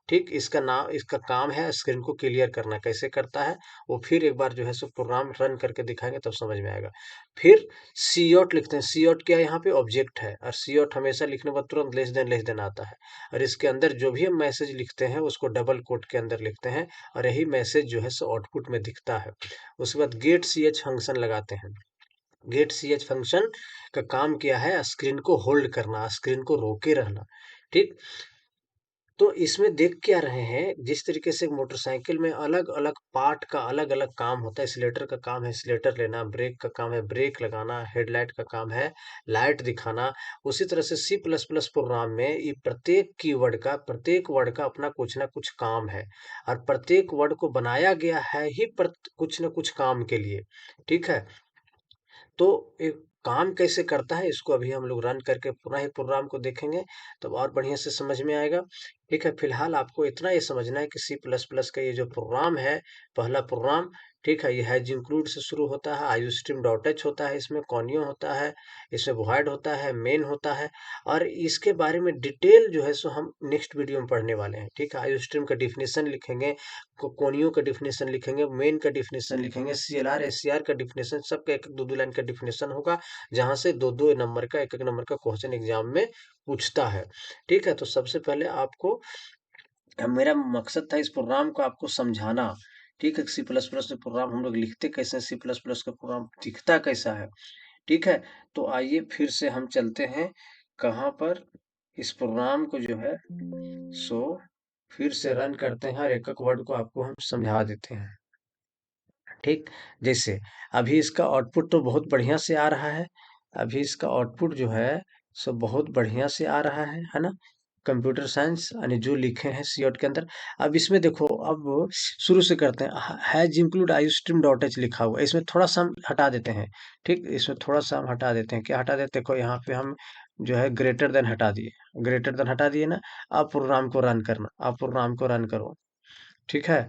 ठीक, इसका नाम, इसका काम है स्क्रीन को क्लियर करना। कैसे करता है वो फिर एक बार जो है सो प्रोग्राम रन करके दिखाएंगे तब समझ में आएगा। फिर सी आउट लिखते हैं, सी आउट क्या है, यहाँ पे ऑब्जेक्ट है, और सी आउट हमेशा लिखने के बाद तुरंत लेस देन आता है। और इसके अंदर जो भी हम मैसेज लिखते हैं उसको डबल कोट के अंदर लिखते हैं, और यही मैसेज जो है सो आउटपुट में दिखता है। उसके बाद गेट CH फंक्शन लगाते हैं। गेट CH फंक्शन का काम क्या है, स्क्रीन को होल्ड करना, स्क्रीन को रोके रहना। ठीक, तो इसमें देख क्या रहे हैं, जिस तरीके से मोटरसाइकिल में अलग अलग पार्ट का अलग अलग काम होता है। एक्सीलेटर का काम है एक्सीलेटर लेना, ब्रेक का काम है ब्रेक लगाना, हेडलाइट का काम है लाइट दिखाना। उसी तरह से सी प्लस प्लस प्रोग्राम में ये प्रत्येक कीवर्ड का, प्रत्येक वर्ड का अपना कुछ ना कुछ काम है, और प्रत्येक वर्ड को बनाया गया है ही कुछ ना कुछ काम के लिए। ठीक है, तो एक काम कैसे करता है इसको अभी हम लोग रन करके पुनः ही प्रोग्राम को देखेंगे, तो और बढ़िया से समझ में आएगा। ठीक है, फिलहाल आपको इतना ये समझना है कि सी प्लस प्लस का ये जो प्रोग्राम है, पहला प्रोग्राम ठीक है, ये हैज इंक्लूड से शुरू होता है, आईओस्ट्रीम डॉट एच होता है, इसमें कॉनियो होता है, इसमें वॉइड होता है, मेन होता है। और इसके बारे में डिटेल जो है सो हम नेक्स्ट वीडियो में पढ़ने वाले हैं। ठीक है, आईओस्ट्रीम का डिफिनेशन लिखेंगे, कोनियो का डिफिनेशन लिखेंगे, मेन का डिफिनेशन लिखेंगे, सीएलआर एससीआर का डिफिनेशन, सबका एक दो दो लाइन का डिफिनेशन होगा, जहां से दो दो नंबर का एक एक नंबर का क्वेश्चन एग्जाम में पूछता है। ठीक है, तो सबसे पहले आपको, मेरा मकसद था इस प्रोग्राम को आपको समझाना। ठीक है, सी प्लस प्लस में प्रोग्राम हम लोग लिखते कैसे हैं, सी प्लस प्लस का प्रोग्राम दिखता कैसा है। ठीक है, तो आइए फिर से हम चलते हैं कहाँ पर, इस प्रोग्राम को जो है सो फिर से रन करते हैं और एक एक वर्ड को आपको हम समझा देते हैं। ठीक, जैसे अभी इसका आउटपुट तो बहुत बढ़िया से आ रहा है। अभी इसका आउटपुट जो है सो बहुत बढ़िया से आ रहा है ना। कंप्यूटर साइंस यानी जो लिखे हैं सीओट के अंदर। अब इसमें देखो, अब शुरू से करते हैं। Hash include iostream dot H लिखा हुआ है, इसमें थोड़ा सा हम हटा देते हैं। ठीक, इसमें थोड़ा सा हम हटा देते हैं। क्या हटा देते हैं? देखो यहाँ पे हम जो है ग्रेटर देन हटा दिए, ग्रेटर देन हटा दिए ना। अब प्रोग्राम को रन करना, अब प्रोग्राम को रन करो। ठीक है,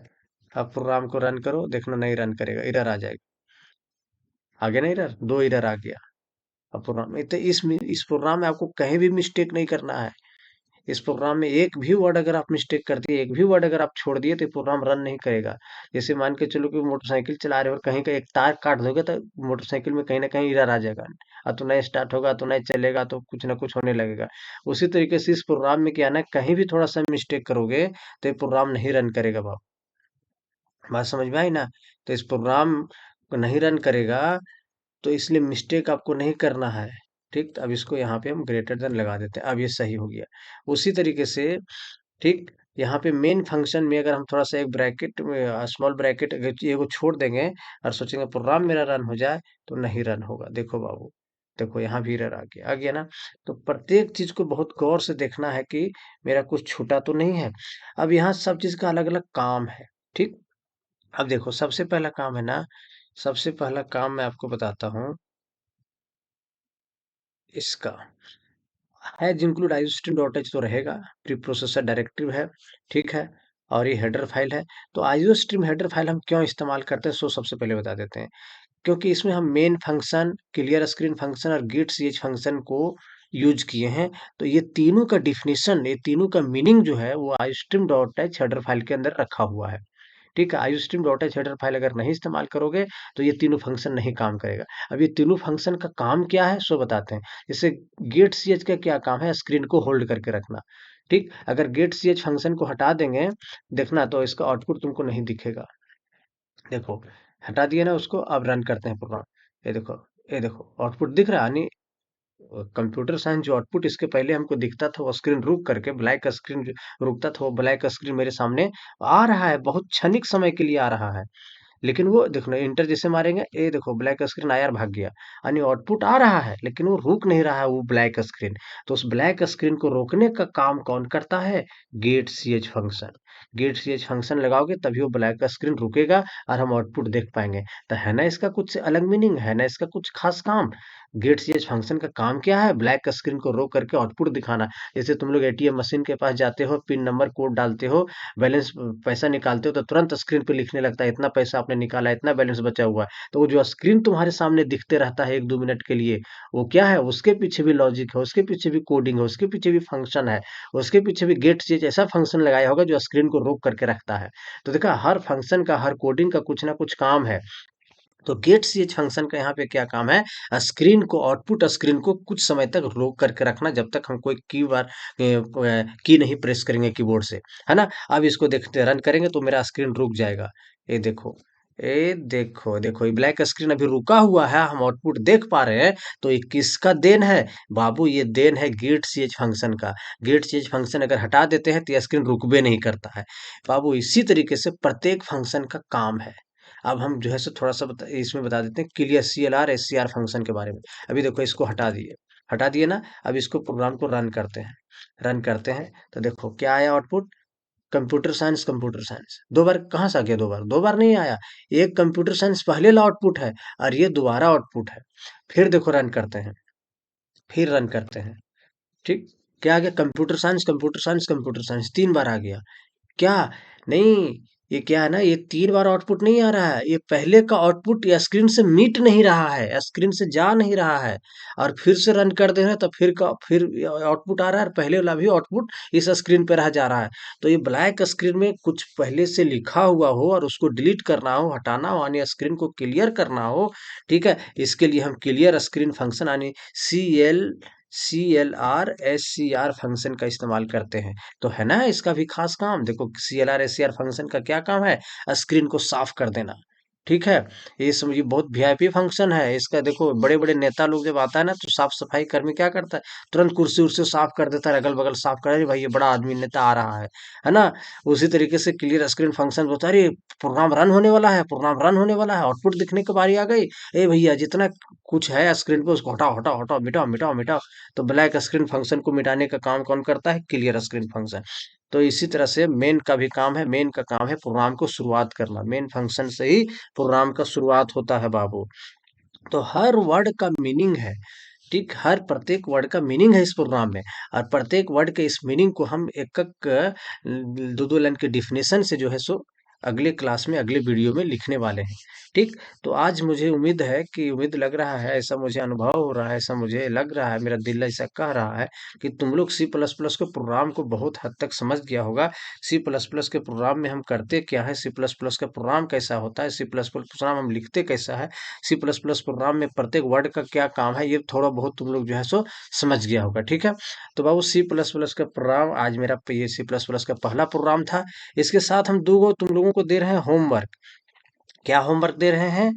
अब प्रोग्राम को रन करो, देखना नहीं रन करेगा, एरर आ जाएगा। आ गया ना एरर, दो एरर आ गया। अब प्रोग्राम में तो इस प्रोग्राम में आपको कहीं भी मिस्टेक नहीं करना है। इस प्रोग्राम में एक भी वर्ड अगर आप मिस्टेक कर दिए, एक भी वर्ड अगर आप छोड़ दिए, तो ये प्रोग्राम रन नहीं करेगा। जैसे मान के चलो कि मोटरसाइकिल चला रहे हो और कहीं का एक तार काट दोगे, तो मोटरसाइकिल में कहीं ना कहीं एरर आ जाएगा, और तो नहीं स्टार्ट होगा, तो नहीं चलेगा, तो कुछ ना कुछ होने लगेगा। उसी तरीके से इस प्रोग्राम में क्या है ना, कहीं भी थोड़ा सा मिस्टेक करोगे तो ये प्रोग्राम नहीं रन करेगा बाप। बात समझ में आई ना? तो इस प्रोग्राम को नहीं रन करेगा, तो इसलिए मिस्टेक आपको नहीं करना है। ठीक, अब इसको यहाँ पे हम ग्रेटर देन लगा देते हैं, अब ये सही हो गया। उसी तरीके से, ठीक, यहाँ पे मेन फंक्शन में अगर हम थोड़ा सा एक ब्रैकेट में, स्मॉल ब्रैकेट अगर ये को छोड़ देंगे और सोचेंगे प्रोग्राम मेरा रन हो जाए, तो नहीं रन होगा। देखो बाबू, देखो यहाँ भी एरर आ गया ना। तो प्रत्येक चीज को बहुत गौर से देखना है कि मेरा कुछ छूटा तो नहीं है। अब यहाँ सब चीज का अलग अलग काम है। ठीक, अब देखो सबसे पहला काम है ना, सबसे पहला काम मैं आपको बताता हूँ इसका। Has include iostream dot H तो रहेगा, प्री प्रोसेसर डायरेक्टिव है। ठीक है, और ये हेडर फाइल है। तो आईओस्ट्रीम हेडर फाइल हम क्यों इस्तेमाल करते हैं, सो सबसे पहले बता देते हैं। क्योंकि इसमें हम main function, clear screen function और गेट ch फंक्शन को यूज किए हैं। तो ये तीनों का डिफिनीशन, ये तीनों का मीनिंग जो है वो iostream dot H header file के अंदर रखा हुआ है। ठीक है, iostream dot H header file अगर नहीं इस्तेमाल करोगे, तो ये तीनों फंक्शन नहीं काम करेगा। अब ये तीनों फंक्शन का काम क्या है सो बताते हैं। जैसे गेट ch का क्या काम है, स्क्रीन को होल्ड करके रखना। ठीक, अगर गेट ch फंक्शन को हटा देंगे, देखना तो इसका आउटपुट तुमको नहीं दिखेगा। देखो, हटा दिए ना उसको, अब रन करते हैं प्रोग्राम। ये देखो, ये देखो आउटपुट दिख रहा है यानी कंप्यूटर साइंस जो आउटपुट इसके पहले हमको दिखता था, वो स्क्रीन रुक करके ब्लैक स्क्रीन रुकता था, वो ब्लैक स्क्रीन मेरे सामने आ रहा है, बहुत क्षणिक समय के लिए आ रहा है। लेकिन वो देखो ना, इंटर जैसे मारेंगे, ये देखो ब्लैक स्क्रीन आया और भाग गया, यानी आउटपुट आ रहा है लेकिन वो रुक नहीं रहा है, वो ब्लैक स्क्रीन। तो उस ब्लैक स्क्रीन को रोकने का काम कौन करता है? Get ch function. Get ch function लगाओगे तभी वो ब्लैक स्क्रीन रुकेगा और हम आउटपुट देख पाएंगे। तो है ना इसका कुछ अलग मीनिंग, है ना इसका कुछ खास काम। गेट ch फंक्शन का काम क्या है? ब्लैक स्क्रीन को रोक करके आउटपुट दिखाना। जैसे तुम लोग एटीएम मशीन के पास जाते हो, पिन नंबर कोड डालते हो, बैलेंस पैसा निकालते हो, तो तुरंत स्क्रीन पे लिखने लगता है इतना पैसा आपने निकाला, इतना बैलेंस बचा हुआ है। तो वो जो स्क्रीन तुम्हारे सामने दिखते रहता है 1-2 मिनट के लिए, वो क्या है? उसके पीछे भी लॉजिक है, उसके पीछे भी कोडिंग है, उसके पीछे भी फंक्शन है, उसके पीछे भी गेट चीज ऐसा फंक्शन लगाया होगा जो स्क्रीन को रोक करके रखता है। तो देखा, हर फंक्शन का, हर कोडिंग का कुछ ना कुछ काम है। तो गेट ch फंक्शन का यहाँ पे क्या काम है? स्क्रीन को, आउटपुट स्क्रीन को कुछ समय तक रोक करके रखना, जब तक हम कोई की नहीं प्रेस करेंगे कीबोर्ड से, है ना। अब इसको देखते रन करेंगे तो मेरा स्क्रीन रुक जाएगा। ये देखो, ये देखो, देखो ये ब्लैक स्क्रीन अभी रुका हुआ है, हम आउटपुट देख पा रहे हैं। तो ये किसका देन है बाबू? ये देन है गेट ch फंक्शन का। गेट ch फंक्शन अगर हटा देते हैं तो ये स्क्रीन रुकबे नहीं करता है बाबू। इसी तरीके से प्रत्येक फंक्शन का काम है। अब हम जो है सो थोड़ा सा इसमें बता देते हैं क्लियर CLR SCR फंक्शन के बारे में। अभी देखो इसको हटा दिए, हटा दिए ना। अब इसको प्रोग्राम को रन करते हैं, रन करते हैं तो देखो क्या आया output. Computer science, computer science दो बार कहाँ से आ गया? दो बार, दो बार नहीं आया। एक कंप्यूटर साइंस पहले ला आउटपुट है और ये दोबारा आउटपुट है। फिर देखो रन करते हैं, फिर रन करते हैं। ठीक, क्या आ गया? Computer science, computer science, computer science 3 बार आ गया। क्या? नहीं, ये क्या है ना, ये 3 बार आउटपुट नहीं आ रहा है, ये पहले का आउटपुट या स्क्रीन से मीट नहीं रहा है, स्क्रीन से जा नहीं रहा है, और फिर से रन कर दे रहे हैं तो फिर आउटपुट आ रहा है, और पहले वाला भी आउटपुट इस स्क्रीन पे रह जा रहा है। तो ये ब्लैक स्क्रीन में कुछ पहले से लिखा हुआ हो और उसको डिलीट करना हो, हटाना हो, यानी स्क्रीन को क्लियर करना हो, ठीक है, इसके लिए हम क्लियर स्क्रीन फंक्शन यानी CLR फंक्शन का इस्तेमाल करते हैं। तो है ना इसका भी खास काम, देखो CLR फंक्शन का क्या काम है, स्क्रीन को साफ कर देना, ठीक है। ये समझिए बहुत वीआईपी फंक्शन है इसका। देखो बड़े बड़े नेता लोग जब आता है ना, तो साफ सफाई कर्मी क्या करता है, तुरंत कुर्सी उर्सी साफ कर देता है, अगल बगल साफ कर, अरे भाई ये बड़ा आदमी नेता आ रहा है ना। उसी तरीके से क्लियर स्क्रीन फंक्शन होता है, अरे प्रोग्राम रन होने वाला है, प्रोग्राम रन होने वाला है, आउटपुट दिखने की बारी आ गई, ए भैया जितना कुछ है स्क्रीन पे उसको हटाओ हटाओ हटाओ, मिटाओ मिटाओ मिटाओ। तो ब्लैक स्क्रीन फंक्शन को मिटाने का काम कौन करता है, क्लियर स्क्रीन फंक्शन। तो इसी तरह से मेन का भी काम है, मेन का काम है प्रोग्राम को शुरुआत करना, मेन फंक्शन से ही प्रोग्राम का शुरुआत होता है बाबू। तो हर वर्ड का मीनिंग है, ठीक, हर प्रत्येक वर्ड का मीनिंग है इस प्रोग्राम में, और प्रत्येक वर्ड के इस मीनिंग को हम एक एक दो दो लाइन के डिफिनेशन से जो है सो अगले क्लास में अगले वीडियो में लिखने वाले हैं, ठीक। तो आज मुझे उम्मीद है कि उम्मीद लग रहा है, ऐसा मुझे अनुभव हो रहा है, ऐसा मुझे लग रहा है, मेरा दिल ऐसा कह रहा है कि तुम लोग सी प्लस प्लस के प्रोग्राम को बहुत हद तक समझ गया होगा। सी प्लस प्लस के प्रोग्राम में हम करते क्या है, सी प्लस प्लस का प्रोग्राम कैसा होता है, सी प्लस प्लस प्रोग्राम हम लिखते कैसा है, सी प्लस प्लस प्रोग्राम में प्रत्येक वर्ड का क्या काम है, ये थोड़ा बहुत तुम लोग जो है सो समझ गया होगा, ठीक है। तो बाबू सी प्लस प्लस का प्रोग्राम आज मेरा ये सी प्लस प्लस का पहला प्रोग्राम था। इसके साथ हम दो गो तुम लोगों को दे रहे हैं होमवर्क। क्या होमवर्क दे रहे हैं,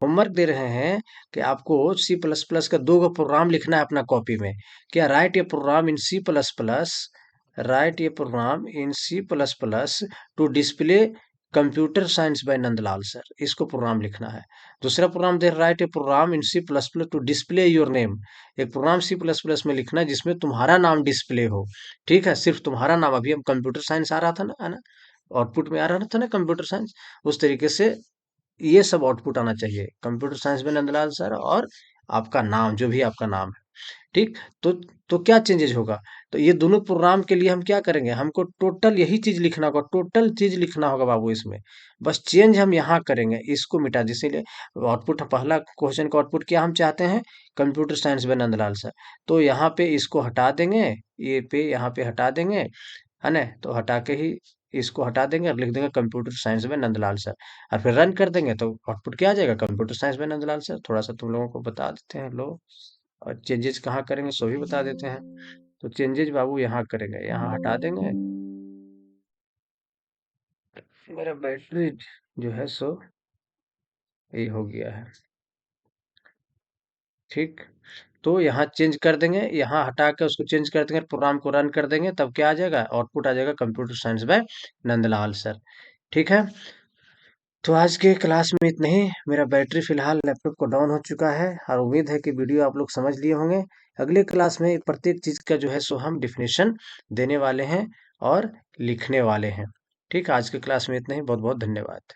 होमवर्क दे रहे हैं कि आपको सी प्लस प्लस का दो गो प्रोग्राम लिखना है अपना कॉपी में। क्या, write a program in C plus plus, write a program in C plus plus to display computer science by Nandlal sir, इसको प्रोग्राम लिखना है। दूसरा प्रोग्राम दे, write a program in C plus plus to display your name, एक program C plus plus में लिखना है जिसमें तुम्हारा नाम डिस्प्ले हो, ठीक है, सिर्फ तुम्हारा नाम। अभी हम कंप्यूटर साइंस आ रहा था ना, है ना, आउटपुट में आ रहा था ना कंप्यूटर साइंस, उस तरीके से ये सब आउटपुट आना चाहिए, कंप्यूटर साइंस में नंदलाल सर और आपका नाम, जो भी आपका नाम है, ठीक। तो क्या चेंजेज होगा, तो ये दोनों प्रोग्राम के लिए हम क्या करेंगे, हमको टोटल यही चीज लिखना होगा, टोटल चीज लिखना होगा बाबू इसमें। बस चेंज हम यहाँ करेंगे, इसको मिटा, इसीलिए आउटपुट, पहला क्वेश्चन का आउटपुट क्या हम चाहते हैं, कंप्यूटर साइंस में नंदलाल सर। तो यहाँ पे इसको हटा देंगे, ये पे यहाँ पे हटा देंगे, है ना, तो हटा के ही इसको हटा देंगे और लिख देंगे कंप्यूटर साइंस में नंदलाल सर, और फिर रन कर देंगे तो आउटपुट क्या आ जाएगा, कंप्यूटर साइंस में नंदलाल सर। थोड़ा सा तुम लोगों को बता देते हैं लो, और चेंजेस कहाँ करेंगे सो भी बता देते हैं। तो चेंजेस बाबू यहाँ करेंगे, यहाँ हटा देंगे, मेरा बैटरी जो है सो ये हो गया है, ठीक। तो यहाँ चेंज कर देंगे, यहाँ हटा के उसको चेंज कर देंगे, प्रोग्राम को रन कर देंगे, तब क्या आ जाएगा, आउटपुट आ जाएगा computer science by Nandlal sir, ठीक है। तो आज के क्लास में इतना ही। मेरा बैटरी फिलहाल लैपटॉप को डाउन हो चुका है, और उम्मीद है कि वीडियो आप लोग समझ लिए होंगे। अगले क्लास में प्रत्येक चीज का जो है सो हम डिफिनेशन देने वाले हैं और लिखने वाले हैं, ठीक। आज के क्लास में इतना ही, बहुत बहुत धन्यवाद।